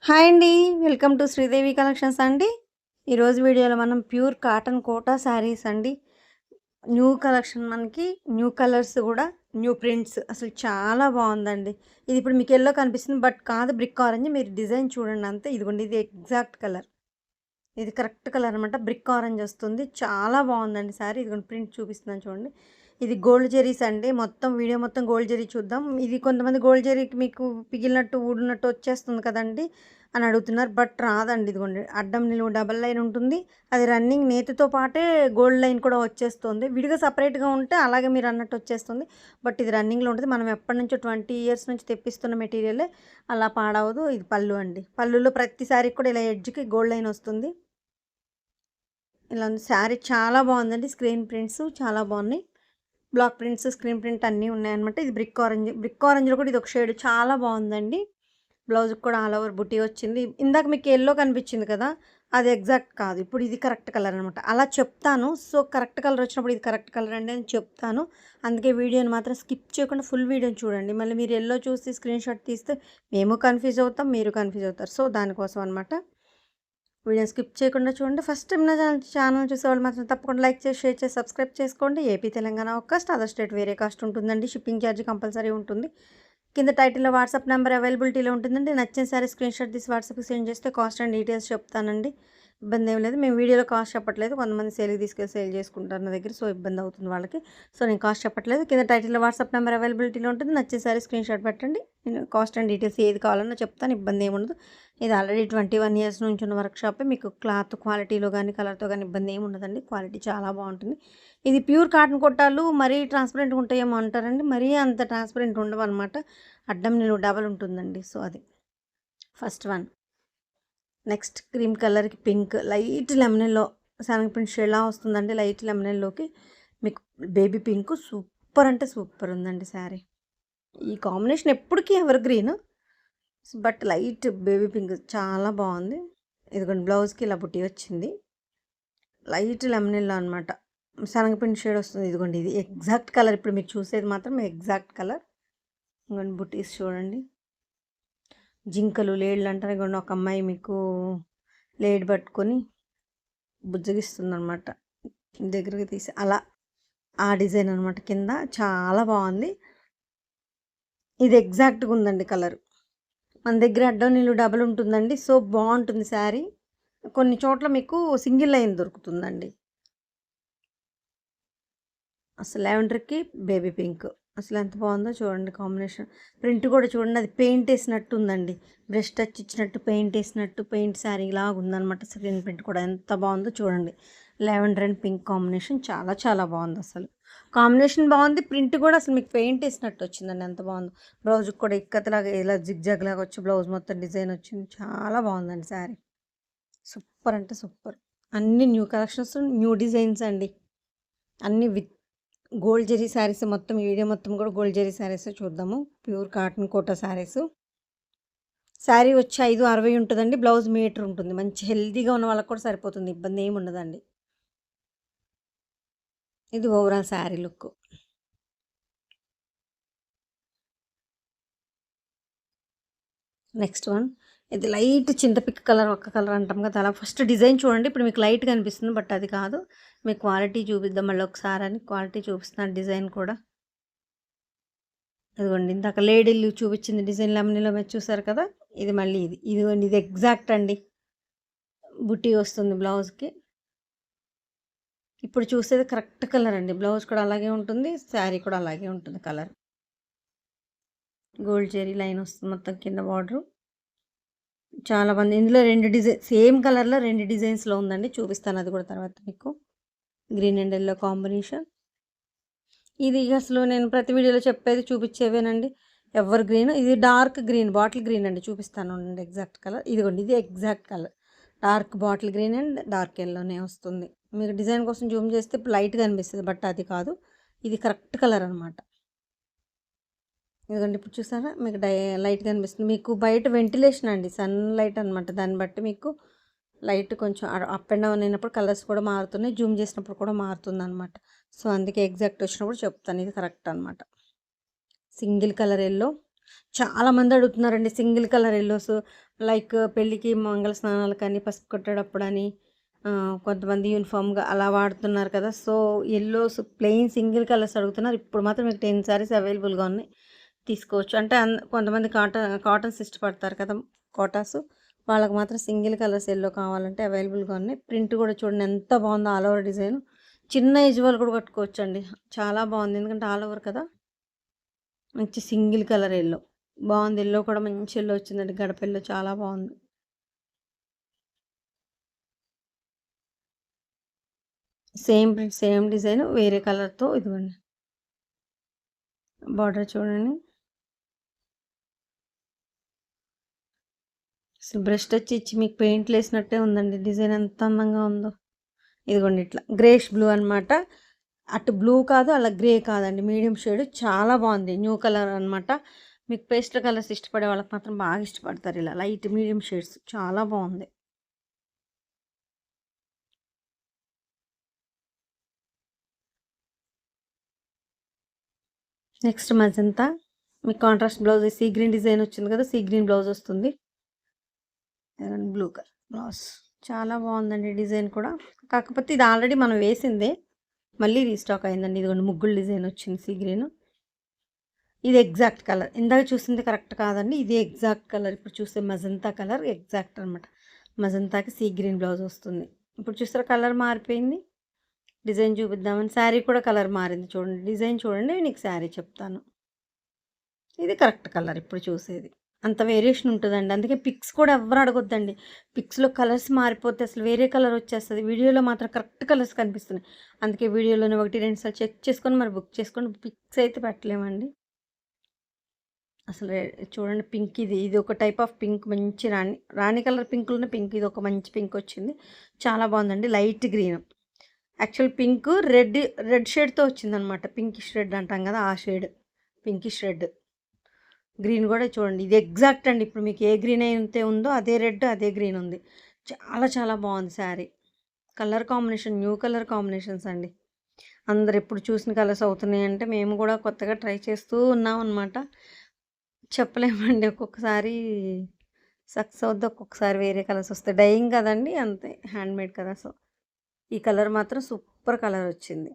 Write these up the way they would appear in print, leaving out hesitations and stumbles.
Hi అండి. Welcome to Sridevi collections అండి. ఈరోజు వీడియోలో మనం ప్యూర్ కాటన్ కోటా శారీస్ అండి. న్యూ కలెక్షన్ మనకి న్యూ కలర్స్ కూడా న్యూ ప్రింట్స్ అసలు చాలా బాగుందండి. ఇది ఇప్పుడు మీకు ఎల్లో కనిపిస్తుంది బట్ కాదు, బ్రిక్ ఆరెంజ్. మీరు డిజైన్ చూడండి అంతే. ఇదిగోండి, ఇది ఎగ్జాక్ట్ కలర్. ఇది కరెక్ట్ కలర్ అనమాట. బ్రిక్ ఆరెంజ్ వస్తుంది. చాలా బాగుందండి శారీ. ఇదిగోండి ప్రింట్ చూపిస్తున్నాను చూడండి. ఇది గోల్డ్ జెరీస్ అండి. మొత్తం వీడియో మొత్తం గోల్డ్ జెరీ చూద్దాం. ఇది కొంతమంది గోల్డ్ జెరీకి మీకు పిగిలినట్టు ఊడినట్టు వచ్చేస్తుంది కదండి అని అడుగుతున్నారు. బట్ రాదండి. ఇదిగోండి అడ్డం నిలువు డబల్ లైన్ ఉంటుంది. అది రన్నింగ్ నేతితో పాటే గోల్డ్ లైన్ కూడా వచ్చేస్తుంది. విడిగా సపరేట్గా ఉంటే అలాగే మీరు అన్నట్టు వచ్చేస్తుంది. బట్ ఇది రన్నింగ్లో ఉంటుంది. మనం ఎప్పటి నుంచో 20 ఇయర్స్ నుంచి తెప్పిస్తున్న మెటీరియలే, అలా పాడవదు. ఇది పళ్ళు అండి. పళ్ళులో ప్రతిసారి కూడా ఇలా ఎడ్జ్కి గోల్డ్ లైన్ వస్తుంది. ఇలా ఉంది శారీ. చాలా బాగుందండి. స్క్రీన్ ప్రింట్స్ చాలా బాగున్నాయి. బ్లాక్ ప్రింట్స్, స్క్రీన్ ప్రింట్ అన్నీ ఉన్నాయన్నమాట. ఇది బ్రిక్ ఆరెంజ్. బ్రిక్ ఆరెంజ్లో కూడా ఇది ఒక షేడ్ చాలా బాగుందండి. బ్లౌజ్కి కూడా ఆల్ ఓవర్ బుటీ వచ్చింది. ఇందాక మీకు ఎల్లో కనిపించింది కదా, అది ఎగ్జాక్ట్ కాదు. ఇప్పుడు ఇది కరెక్ట్ కలర్ అనమాట. అలా చెప్తాను. సో కరెక్ట్ కలర్ వచ్చినప్పుడు ఇది కరెక్ట్ కలర్ అండి అని చెప్తాను. అందుకే వీడియోని మాత్రం స్కిప్ చేయకుండా ఫుల్ వీడియోని చూడండి. మళ్ళీ మీరు ఎల్లో చూసి స్క్రీన్ షాట్ తీస్తే మేము కన్ఫ్యూజ్ అవుతాం, మీరు కన్ఫ్యూజ్ అవుతారు. సో దానికోసం అనమాట. వీడియో స్కిప్ చేయకుండా చూడండి. ఫస్ట్ టైం నా ఛానల్ చూసేవాళ్ళు మాత్రం తప్పకుండా లైక్ చేసి, షేర్ చేసి, సబ్స్క్రైబ్ చేసుకోండి. ఏపీ, తెలంగాణ ఒక కాస్ట్, అదర్ స్టేట్ వేరే కాస్ట్ ఉంటుందండి. షిప్పింగ్ ఛార్జ్ కంపల్సరీ ఉంటుంది. కింద టైటిల్లో వాట్సాప్ నెంబర్ అవైలబిలిటీలో ఉంటుందండి. నచ్చిన సారీ స్క్రీన్ షాట్ తీసి వాట్సాప్కి సెండ్ చేస్తే కాస్ట్ అండ్ డీటెయిల్స్ చెప్తానండి. ఇబ్బంది ఏం లేదు. మేము వీడియోలో కాస్ట్ చెప్పట్లేదు. కొంతమంది సేల్కి తీసుకెళ్ళి సేల్ చేసుకుంటారు నా దగ్గర. సో ఇబ్బంది అవుతుంది వాళ్ళకి. సో నేను కాస్ట్ చెప్పట్లేదు. కింద టైటిల్లో వాట్సాప్ నెంబర్ అవైలబిలిటీలో ఉంటుంది. నచ్చిన సారీ స్క్రీన్ షాట్ పెట్టండి. నేను కాస్ట్ అండ్ డీటెయిల్స్ ఏది కావాలన్నా చెప్తాను. ఇబ్బంది ఏముండదు. ఇది ఆల్రెడీ 21 ఇయర్స్ నుంచి ఉన్న వర్క్ షాపే. మీకు క్లాత్ క్వాలిటీలో కానీ కలర్తో కానీ ఇబ్బంది ఏమి ఉండదండి. క్వాలిటీ చాలా బాగుంటుంది. ఇది ప్యూర్ కాటన్ కొట్టాలు మరీ ట్రాన్స్పరెంట్గా ఉంటాయేమో అంటారండి. మరీ అంత ట్రాన్స్పరెంట్ ఉండవు అనమాట. అడ్డం నిలువు డబల్ ఉంటుందండి. సో అది ఫస్ట్ వన్. నెక్స్ట్ క్రీమ్ కలర్కి పింక్, లైట్ లెమనెల్లో శనగపిండి షేడ్లా వస్తుందండి. లైట్ లెమనెల్లోకి మీకు బేబీ పింక్. సూపర్ అంటే సూపర్ ఉందండి శారీ. ఈ కాంబినేషన్ ఎప్పటికీ ever green, but light baby pink చాలా బాగుంది. ఇదిగోండి బ్లౌజ్కి ఇలా బుట్టి వచ్చింది. లైట్ లెమనెల్లో అనమాట. శనగపిండి షేడ్ వస్తుంది. ఇదిగోండి ఇది ఎగ్జాక్ట్ కలర్. ఇప్పుడు మీరు చూసేది మాత్రం ఎగ్జాక్ట్ కలర్. ఇదిగోండి బుట్టీస్ చూడండి. జింకలు లేడ్లు అంటారు. ఇదిగోండి ఒక అమ్మాయి మీకు లేడ్ పట్టుకొని బుజ్జగిస్తుంది అనమాట. దగ్గరికి తీసి అలా ఆ డిజైన్ అనమాట. కింద చాలా బాగుంది. ఇది ఎగ్జాక్ట్గా ఉందండి కలర్. మన దగ్గర అడ్డం నీళ్ళు డబల్ ఉంటుందండి. సో బాగుంటుంది శారీ. కొన్ని చోట్ల మీకు సింగిల్ లైన్ దొరుకుతుందండి. అసలు లావెండర్కి బేబీ పింక్ అసలు ఎంత బాగుందో చూడండి కాంబినేషన్. ప్రింట్ కూడా చూడండి, అది పెయింట్ వేసినట్టు ఉందండి. బ్రష్ టచ్ ఇచ్చినట్టు పెయింట్ వేసినట్టు పెయింట్ శారీ లాగా ఉందన్నమాట. స్క్రీన్ ప్రింట్ కూడా ఎంత బాగుందో చూడండి. లావెండర్ అండ్ పింక్ కాంబినేషన్ చాలా చాలా బాగుంది. అసలు కాంబినేషన్ బాగుంది. ప్రింట్ కూడా అసలు మీకు పెయింట్ వేసినట్టు వచ్చిందండి. ఎంత బాగుందో. బ్లౌజ్కి కూడా ఇక్కతలాగా ఇలా జిగ్జాగ్ లాగా వచ్చి బ్లౌజ్ మొత్తం డిజైన్ వచ్చింది. చాలా బాగుందండి శారీ. సూపర్ అంటే సూపర్. అన్ని న్యూ కలెక్షన్స్, న్యూ డిజైన్స్ అండి. అన్ని విత్ గోల్డ్ జెరీ శారీస్. మొత్తం వీడియో మొత్తం కూడా గోల్డ్ జెరీ శారీస్ చూద్దాము. Pure cotton Kota saris. శారీ వచ్చి 560 ఉంటుందండి. బ్లౌజ్ మీటర్ ఉంటుంది. మంచి హెల్తీగా ఉన్న వాళ్ళకి కూడా సరిపోతుంది. ఇబ్బంది ఏమి ఉండదండి. ఇది overall sari look. Next one. ఇది లైట్ చింతపిక్క కలర్, ఒక్క కలర్ అంటాం కదా, అలా ఫస్ట్ డిజైన్ చూడండి. ఇప్పుడు మీకు లైట్ కనిపిస్తుంది బట్ అది కాదు. మీకు క్వాలిటీ చూపిద్దాం మళ్ళీ ఒకసారి అని క్వాలిటీ చూపిస్తున్నాను. డిజైన్ కూడా ఇదిగోండి. ఇందాక లేడీలు చూపించింది డిజైన్ లెమనీలో మీరు చూసారు కదా, ఇది మళ్ళీ ఇది. ఇదిగోండి ఇది ఎగ్జాక్ట్ అండి. బుట్టి వస్తుంది బ్లౌజ్కి. ఇప్పుడు చూసేది కరెక్ట్ కలర్ అండి. బ్లౌజ్ కూడా అలాగే ఉంటుంది, శారీ కూడా అలాగే ఉంటుంది కలర్. గోల్డ్ జెరీ లైన్ వస్తుంది మొత్తం కింద బార్డరు. చాలా మంది ఇందులో 2 డిజైన్ సేమ్ కలర్లో 2 డిజైన్స్లో ఉందండి. చూపిస్తాను అది కూడా తర్వాత మీకు. Green and yellow combination. ఇది అసలు నేను ప్రతి వీడియోలో చెప్పేది చూపించేవేనండి. Evergreen. ఇది డార్క్ గ్రీన్, బాటిల్ గ్రీన్ అండి. చూపిస్తాను అండి ఎగ్జాక్ట్ కలర్. ఇదిగోండి ఇది exact colour. Dark bottle green and dark ఎల్లోనే వస్తుంది. మీకు డిజైన్ కోసం జూమ్ చేస్తే ఇప్పుడు లైట్గా అనిపిస్తుంది బట్ అది కాదు. ఇది కరెక్ట్ కలర్ అనమాట. ఎందుకంటే ఇప్పుడు చూసారా మీకు లైట్గా అనిపిస్తుంది. మీకు బయట వెంటిలేషన్ అండి, సన్ లైట్ అనమాట. దాన్ని బట్టి మీకు లైట్ కొంచెం అప్ అండ్ డౌన్ అయినప్పుడు కలర్స్ కూడా మారుతున్నాయి. జూమ్ చేసినప్పుడు కూడా మారుతుంది అనమాట. సో అందుకే ఎగ్జాక్ట్ వచ్చినప్పుడు చెప్తాను ఇది కరెక్ట్ అనమాట. Single colour yellow. చాలామంది అడుగుతున్నారండి సింగిల్ కలర్ యెల్లోస్. లైక్ పెళ్ళికి, మంగళ స్నానాలకని, పసుపు కొట్టేటప్పుడని కొంతమంది యూనిఫార్మ్‌గా అలా వాడుతున్నారు కదా! So, yellows plain single colours అడుగుతున్నారు. ఇప్పుడు మాత్రం మీకు 10 శారీస్ అవైలబుల్‌గా ఉన్నాయి. తీసుకోవచ్చు. అంటే కొంతమంది కాటన్స్ ఇష్టపడతారు కదా! కోటాస్. వాళ్ళకి మాత్రం సింగిల్ కలర్స్ యెల్లో కావాలంటే అవైలబుల్‌గా ఉన్నాయి. ప్రింట్ కూడా చూడండి ఎంత బాగుందో ఆల్ ఓవర్ డిజైన్. చిన్న ఏజ్ వాళ్ళు కూడా కట్టుకోవచ్చండి. చాలా బాగుంది. ఎందుకంటే ఆల్ ఓవర్ కదా! మంచి సింగిల్ కలర్ యెల్లో. బాగుంది. యెల్లో కూడా మంచి యెల్లో వచ్చిందండి. గడప యెల్లో చాలా బాగుంది. సేమ్ ప్రింట్, సేమ్ డిజైన్ వేరే కలర్‌తో ఇదిగోండి. బార్డర్ చూడండి. అసలు బ్రష్ టచ్ ఇచ్చి మీకు పెయింట్‌లేసినట్టే ఉందండి. డిజైన్ ఎంత అందంగా ఉందో. ఇదిగోండి ఇట్లా గ్రేష్ బ్లూ అనమాట. అటు బ్లూ కాదు, అలా గ్రే కాదండి. మీడియం షేడ్ చాలా బాగుంది. న్యూ కలర్ అనమాట. మీకు పేస్టల్ కలర్స్ ఇష్టపడే వాళ్ళకి మాత్రం బాగా ఇష్టపడతారు. ఇలా లైట్ మీడియం షేడ్స్ చాలా బాగుంది. Next magenta. మీకు contrast blouse sea green design వచ్చింది కదా! సీ గ్రీన్ బ్లౌజ్ వస్తుంది. Blue colour blouse. చాలా బాగుందండి డిజైన్ కూడా. కాకపోతే ఇది ఆల్రెడీ మనం వేసిందే. మళ్ళీ రీస్టాక్ అయిందండి. ఇదిగోండి ముగ్గులు డిజైన్ వచ్చింది సీ గ్రీన్. ఇది ఎగ్జాక్ట్ కలర్. ఇందాక చూసింది కరెక్ట్ కాదండి. ఇది ఎగ్జాక్ట్ కలర్. ఇప్పుడు చూస్తే మజంతా కలర్ ఎగ్జాక్ట్ అనమాట. మజంతాకి సీ గ్రీన్ బ్లౌజ్ వస్తుంది. ఇప్పుడు చూసారా కలర్ మారిపోయింది. డిజైన్ చూపిద్దామని శారీ కూడా కలర్ మారింది చూడండి. డిజైన్ చూడండి నీకు శారీ చెప్తాను. ఇది కరెక్ట్ కలర్ ఇప్పుడు చూసేది. అంత వేరియేషన్ ఉంటుందండి. అందుకే పిక్స్ కూడా ఎవ్వరు అడగొద్దండి. పిక్స్‌లో కలర్స్ మారిపోతే అసలు వేరే కలర్ వచ్చేస్తది. వీడియోలో మాత్రం కరెక్ట్ కలర్స్ కనిపిస్తున్నాయి. అందుకే వీడియోలోనే 1, 2 సార్లు చెక్ చేసుకొని మరి బుక్ చేసుకోండి. పిక్స్ అయితే పెట్టలేమండి. అసలు చూడండి పింక్ ఇది. ఇది ఒక టైప్ ఆఫ్ పింక్ మంచి రాణి రాణి కలర్ పింక్‌లోనే పింక్ ఇది ఒక మంచి పింక్ వచ్చింది. చాలా బాగుందండి. Light green. Actual pink red షేడ్‌తో వచ్చిందనమాట. పింకిష్ రెడ్ అంటాం కదా! ఆ షేడ్. Pinkish red. గ్రీన్ కూడా చూడండి. ఇది ఎగ్జాక్ట్ అండి. ఇప్పుడు మీకు ఏ గ్రీన్ అయితే ఉందో అదే రెడ్, అదే గ్రీన్ ఉంది. చాలా చాలా బాగుంది sari. Colour combination new colour combinations అండి. అందరు ఎప్పుడు చూసిన కలర్స్ అవుతున్నాయంటే మేము కూడా కొత్తగా ట్రై చేస్తూ ఉన్నామనమాట. చెప్పలేమండి. ఒక్కొక్కసారి సక్సెస్ అవుద్ది. ఒక్కొక్కసారి వేరే కలర్స్ వస్తాయి. డైయింగ్ కదండీ! అంతే హ్యాండ్‌మేడ్ కదా! సో, ఈ కలర్ మాత్రం సూపర్ కలర్ వచ్చింది.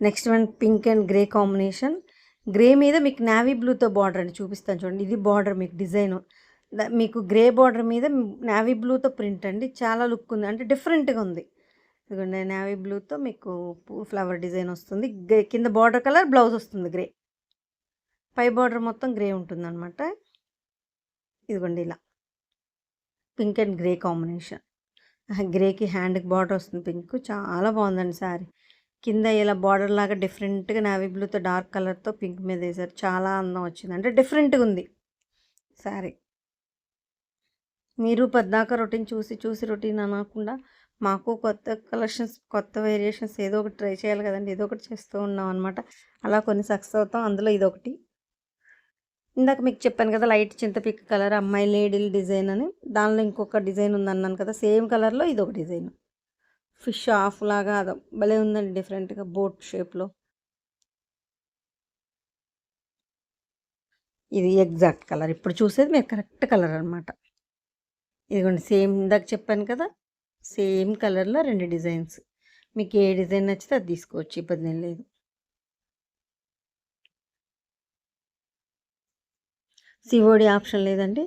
Next one pink and grey combination. Grey మీద మీకు నావీ బ్లూతో బార్డర్ అండి చూపిస్తాను చూడండి. ఇది బార్డర్ మీకు డిజైను. మీకు గ్రే బార్డర్ మీద నావీ బ్లూతో ప్రింట్ అండి. చాలా లుక్ ఉంది. అంటే డిఫరెంట్‌గా ఉంది. ఇదిగోండి నావీ బ్లూతో మీకు ఫ్లవర్ డిజైన్ వస్తుంది. కింద బార్డర్ కలర్ బ్లౌజ్ వస్తుంది గ్రే. పై బార్డర్ మొత్తం గ్రే ఉంటుందన్నమాట. ఇదిగోండి ఇలా పింక్ అండ్ గ్రే కాంబినేషన్. గ్రేకి హ్యాండ్‌కి బార్డర్ వస్తుంది పింక్. చాలా బాగుందండి శారీ. కింద ఇలా బార్డర్ లాగా డిఫరెంట్‌గా నావీ బ్లూతో డార్క్ కలర్‌తో పింక్ మీద వేశారు. చాలా అందం వచ్చింది. అంటే డిఫరెంట్‌గా ఉంది శారీ. మీరు పద్దాక రొటీన్ చూసి చూసి రొటీన్ అనకుండా మాకు కొత్త కలెక్షన్స్, కొత్త వేరియేషన్స్ ఏదో ఒకటి ట్రై చేయాలి కదండీ! ఏదో ఒకటి చేస్తూ ఉన్నాం అనమాట. అలా కొన్ని సక్సెస్ అవుతాం. అందులో ఇదొకటి. ఇందాక మీకు చెప్పాను కదా! లైట్ చింతపిక్క కలర్ అమ్మాయి లేడీల డిజైన్ అని. దానిలో ఇంకొక డిజైన్ ఉందన్నాను కదా! సేమ్ కలర్‌లో ఇదొక డిజైన్. ఫిష్ ఆఫ్ లాగా అదో భలే ఉందండి డిఫరెంట్‌గా బోట్ షేప్‌లో. ఇది ఎగ్జాక్ట్ కలర్. ఇప్పుడు చూసేది మీరు కరెక్ట్ కలర్ అనమాట. ఇదిగోండి సేమ్ ఇందాక చెప్పాను కదా! సేమ్ కలర్‌లో 2 డిజైన్స్. మీకు ఏ డిజైన్ నచ్చితే అది తీసుకోవచ్చు. ఇబ్బందేం లేదు. సిఓడి ఆప్షన్ లేదండి.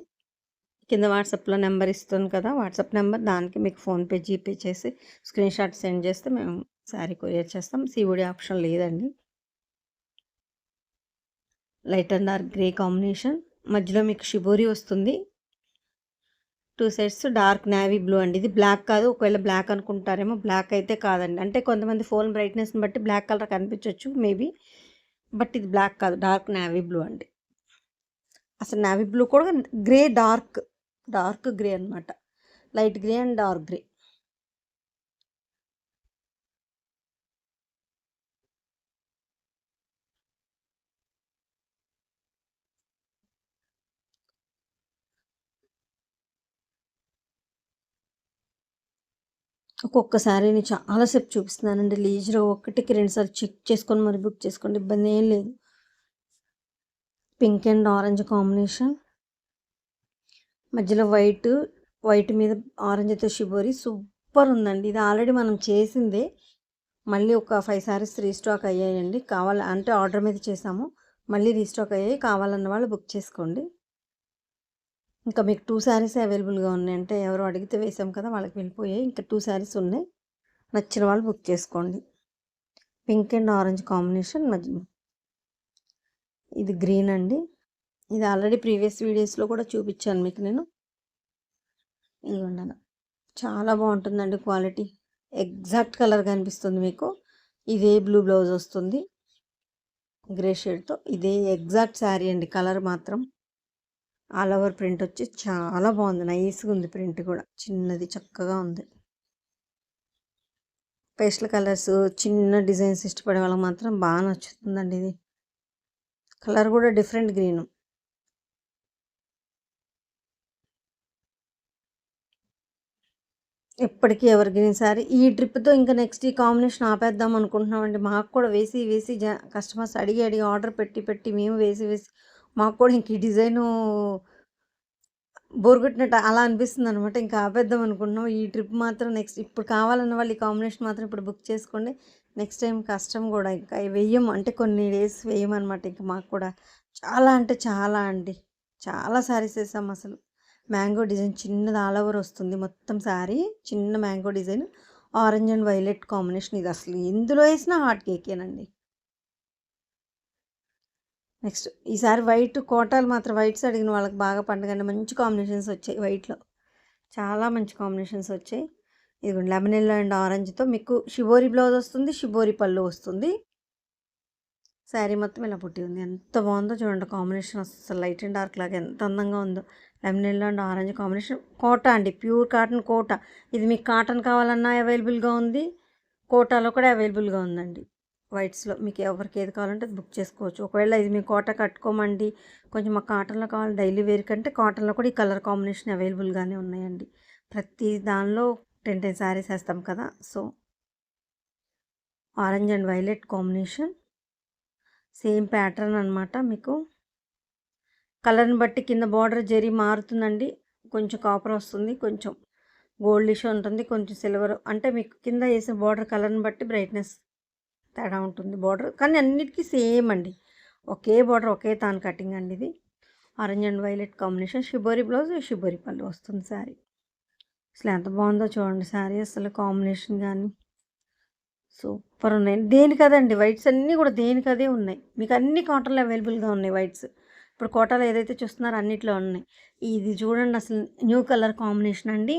కింద వాట్సాప్‌లో నెంబర్ ఇస్తాను కదా! వాట్సాప్ నెంబర్ దానికి మీకు ఫోన్‌పే, జీపే చేసి స్క్రీన్‌షాట్ సెండ్ చేస్తే మేము శారీ కొరియర్ చేస్తాం. సిఓడి ఆప్షన్ లేదండి. Light and dark grey combination. మధ్యలో మీకు షిబోరి వస్తుంది. 2 సైడ్స్ డార్క్ నేవీ బ్లూ అండి. ఇది బ్లాక్ కాదు. ఒకవేళ బ్లాక్ అనుకుంటారేమో బ్లాక్ అయితే కాదండి. అంటే కొంతమంది ఫోన్ బ్రైట్‌నెస్‌ని బట్టి బ్లాక్ కలర్ కనిపించొచ్చు మేబీ. బట్ ఇది బ్లాక్ కాదు. డార్క్ నేవీ బ్లూ అండి. అసలు నేవీ బ్లూ కూడా గ్రే డార్క్ గ్రే అనమాట. Light grey and dark grey. ఒక్కొక్క శారీని చాలాసేపు చూపిస్తున్నానండి. లీజర్‌గా ఒకటికి 2 సార్లు చెక్ చేసుకొని మరి బుక్ చేసుకోండి. ఇబ్బంది ఏం లేదు. Pink and orange combination. మధ్యలో వైట్ మీద ఆరెంజ్‌తో షిబోరి సూపర్ ఉందండి. ఇది ఆల్రెడీ మనం చేసిందే. మళ్ళీ ఒక 5 శారీస్ రీస్టాక్ అయ్యాయండి. అంటే ఆర్డర్ మీద చేసాము. మళ్ళీ రీస్టాక్ అయ్యాయి. కావాలన్న వాళ్ళు బుక్ చేసుకోండి. ఇంకా మీకు 2 శారీసే అవైలబుల్‌గా ఉన్నాయి. అంటే ఎవరో అడిగితే వేసాం కదా! వాళ్ళకి వెళ్ళిపోయాయి. ఇంకా 2 శారీస్ ఉన్నాయి. నచ్చిన వాళ్ళు బుక్ చేసుకోండి. పింక్ అండ్ ఆరెంజ్ కాంబినేషన్ ఇది గ్రీన్ అండి. ఇది ఆల్రెడీ ప్రీవియస్ వీడియోస్‌లో కూడా చూపించాను మీకు నేను. ఇదిగోండి చాలా బాగుంటుందండి క్వాలిటీ. ఎగ్జాక్ట్ కలర్ కనిపిస్తుంది మీకు. ఇదే బ్లూ బ్లౌజ్ వస్తుంది గ్రే షేడ్తో. ఇదే ఎగ్జాక్ట్ శారీ అండి. కలర్ మాత్రం ఆల్ ఓవర్ ప్రింట్ వచ్చి చాలా బాగుంది. నైస్గా ఉంది ప్రింట్ కూడా. చిన్నది చక్కగా ఉంది. పేస్టల్ కలర్స్ చిన్న డిజైన్స్ ఇష్టపడే వాళ్ళకి మాత్రం బాగా నచ్చుతుందండి ఇది. కలర్ కూడా డిఫరెంట్ గ్రీను. ఎప్పటికీ ఎవర్ గ్రీన్ శారీ. ఈ ట్రిప్తో ఇంకా నెక్స్ట్ ఈ కాంబినేషన్ ఆపేద్దాం అనుకుంటున్నామండి. మాకు కూడా వేసి కస్టమర్స్ అడిగి ఆర్డర్ పెట్టి మేము వేసి మాకు కూడా ఇంక ఈ డిజైను బోర్ కొట్టినట్టు అలా అనిపిస్తుంది అనమాట. ఇంకా ఆపేద్దాం అనుకుంటున్నాం. ఈ ట్రిప్ మాత్రం నెక్స్ట్ ఇప్పుడు కావాలన్న వాళ్ళు ఈ కాంబినేషన్ మాత్రం ఇప్పుడు బుక్ చేసుకోండి. నెక్స్ట్ టైం కష్టం కూడా ఇంకా వెయ్యం అంటే కొన్ని డేస్ వేయమన్నమాట. ఇంకా మాకు కూడా చాలా అంటే చాలా అండి. చాలా శారీస్ వేసాం అసలు. మ్యాంగో డిజైన్ చిన్నది ఆల్ ఓవర్ వస్తుంది మొత్తం శారీ. చిన్న mango design orange and violet combination. ఇది అసలు ఎందులో వేసినా హాట్ కేకేనండి. నెక్స్ట్ ఈసారి వైట్ కోటాలు మాత్రం వైట్స్ అడిగిన వాళ్ళకి బాగా పండుగ మంచి కాంబినేషన్స్ వచ్చాయి. వైట్లో చాలా మంచి కాంబినేషన్స్ వచ్చాయి. ఇదిగోండి లెమన్ ఎల్లో అండ్ ఆరెంజ్తో మీకు షిబోరి బ్లౌజ్ వస్తుంది. షిబోరి పళ్ళు వస్తుంది. శారీ మొత్తం ఇలా పుట్టి ఉంది. ఎంత బాగుందో చూడండి కాంబినేషన్. అసలు లైట్ అండ్ డార్క్ లాగా ఎంత అందంగా ఉందో. Lemon yellow and orange combination. Kota అండి, ప్యూర్ కాటన్ కోటా. ఇది మీకు కాటన్ కావాలన్నా అవైలబుల్గా ఉంది. కోటాలో కూడా అవైలబుల్గా ఉందండి. వైట్స్లో మీకు ఎవరికి ఏది కావాలంటే అది బుక్ చేసుకోవచ్చు. ఒకవేళ ఇది మీ కోటా కట్టుకోమండి కొంచెం మాకు కాటన్లో కావాలి డైలీ వేర్ కంటే కాటన్లో కూడా ఈ కలర్ కాంబినేషన్ అవైలబుల్గానే ఉన్నాయండి. ప్రతి దానిలో 10 శారీస్ వేస్తాం కదా. So orange and violet combination same pattern అనమాట. మీకు కలర్ని బట్టి కింద బార్డర్ జరీ మారుతుందండి. కొంచెం కాపర్ వస్తుంది, కొంచెం గోల్డిష్ ఉంటుంది, కొంచెం సిల్వర్. అంటే మీకు కింద వేసిన బార్డర్ కలర్ని బట్టి బ్రైట్నెస్ తేడా ఉంటుంది బార్డర్. కానీ అన్నిటికీ సేమ్ అండి. ఒకే బార్డర్ ఒకే తాను కటింగ్ అండి. ఇది orange and violet combination. Shibori blouse shibori పళ్ళు వస్తుంది శారీ. అసలు ఎంత బాగుందో చూడండి శారీ. అసలు కాంబినేషన్ కానీ సూపర్ ఉన్నాయి. దేని కదండి వైట్స్ అన్నీ కూడా దేనికదే ఉన్నాయి. మీకు అన్ని కాటన్లో అవైలబుల్గా ఉన్నాయి వైట్స్. ఇప్పుడు కోటాలో ఏదైతే చూస్తున్నారో అన్నిట్లో ఉన్నాయి. ఇది చూడండి అసలు న్యూ కలర్ కాంబినేషన్ అండి.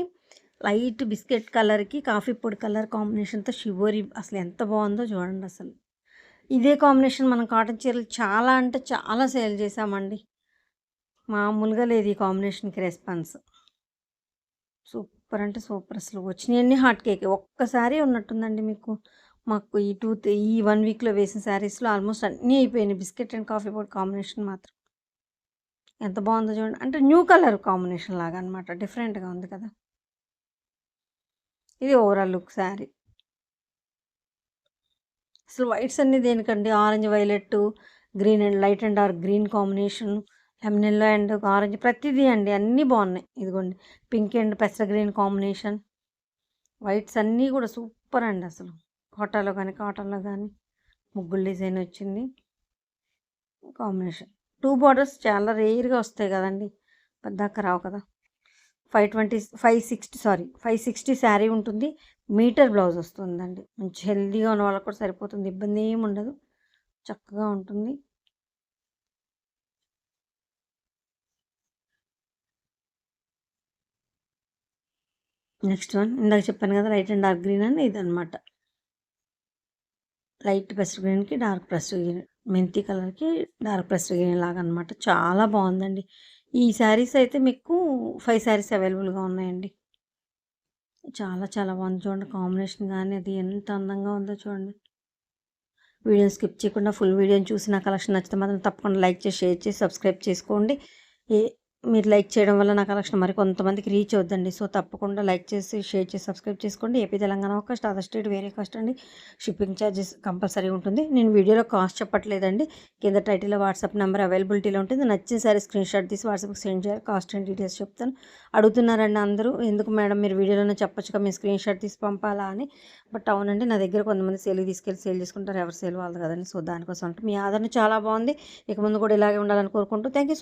లైట్ బిస్కెట్ కలర్కి కాఫీ పొడి కలర్ కాంబినేషన్తో షిబోరి. అసలు ఎంత బాగుందో చూడండి అసలు. ఇదే కాంబినేషన్ మనం కాటన్ చీరలు చాలా అంటే చాలా సేల్ చేసామండి. మామూలుగా లేదు ఈ కాంబినేషన్కి రెస్పాన్స్. సూపర్ అంటే సూపర్. అసలు వచ్చినాయన్నీ హాట్ కేక్. ఒక్కసారి ఉన్నట్టుందండి మీకు. మాకు ఈ 1 వీక్లో వేసిన శారీస్లో ఆల్మోస్ట్ అన్నీ అయిపోయినాయి. బిస్కెట్ అండ్ కాఫీ పొడి కాంబినేషన్ మాత్రం ఎంత బాగుందో చూడండి. అంటే న్యూ కలర్ కాంబినేషన్ లాగా అనమాట. డిఫరెంట్గా ఉంది కదా. ఇది ఓవరాల్ లుక్ శారీ. అసలు వైట్స్ అన్నీ దేనికండి. Orange violet, green and light and dark green combination, lemon yellow and orange ప్రతిదీ అండి. అన్నీ బాగున్నాయి. ఇదిగోండి పింక్ అండ్ పెసర గ్రీన్ కాంబినేషన్. వైట్స్ అన్నీ కూడా సూపర్ అండి. అసలు కోటాలో కానీ కాటన్లో కానీ ముగ్గులు డిజైన్ వచ్చింది కాంబినేషన్. 2 బార్డర్స్ చాలా రేర్గా వస్తాయి కదండి. పెద్దాక రావు కదా. 560 శారీ ఉంటుంది. మీటర్ బ్లౌజ్ వస్తుందండి. మంచి హెల్దీగా ఉన్న వాళ్ళకి కూడా సరిపోతుంది. ఇబ్బంది ఏమి ఉండదు. చక్కగా ఉంటుంది. నెక్స్ట్ వన్ ఇందాక చెప్పాను కదా లైట్ అండ్ డార్క్ గ్రీన్ అని. ఇదనమాట లైట్ పెసర్ గ్రీన్కి డార్క్ పెసర్ గ్రీన్, మెంతి కలర్కి డార్క్ పెసర్ గ్రీన్ లాగా అనమాట. చాలా బాగుందండి. ఈ శారీస్ అయితే మీకు 5 శారీస్ అవైలబుల్గా ఉన్నాయండి. చాలా చాలా బాగుంది చూడండి కాంబినేషన్ కానీ అది ఎంత అందంగా ఉందో చూడండి. వీడియోని స్కిప్ చేయకుండా ఫుల్ వీడియోని చూసి నా కలెక్షన్ నచ్చితే మాత్రం తప్పకుండా లైక్ చేసి షేర్ చేసి సబ్స్క్రైబ్ చేసుకోండి. మీరు లైక్ చేయడం వల్ల నా కలెక్షన్ మరి కొంతమందికి రీచ్ అవుద్దండి. సో తప్పకుండా లైక్ చేసి, షేర్ చేసి, సబ్స్క్రైబ్ చేసుకోండి. ఏపీ తెలంగాణ ఒక కాస్ట్, అదర్ స్టేట్ వేరే కాస్ట్ అండి. షిప్పింగ్ ఛార్జెస్ కంపల్సరీ ఉంటుంది. నేను వీడియోలో కాస్ట్ చెప్పట్లేదండి. కింద టైటిల్లో వాట్సాప్ నెంబర్ అవైలబిలిటీలో ఉంటుంది. నచ్చిన సారీ స్క్రీన్ షాట్ తీసి వాట్సాప్కి సెండ్ చేయాలి. కాస్ట్ అండ్ డీటెయిల్స్ చెప్తాను. అడుగుతున్నారండి అందరూ, ఎందుకు మేడం మీరు వీడియోలోనే చెప్పొచ్చుగా, మీ స్క్రీన్ షాట్ తీసి పంపాలా అని. బట్ అవునండి, నా దగ్గర కొంతమంది సేల్కి తీసుకెళ్ళి సేల్ చేసుకుంటారు. ఎవరు సేల్ వాళ్ళు కదండి. సో దానికోసం అంటే మీ ఆదరణ చాలా బాగుంది. ఇక ముందు కూడా ఇలాగే ఉండాలని కోరుకుంటూ థ్యాంక్ యూ.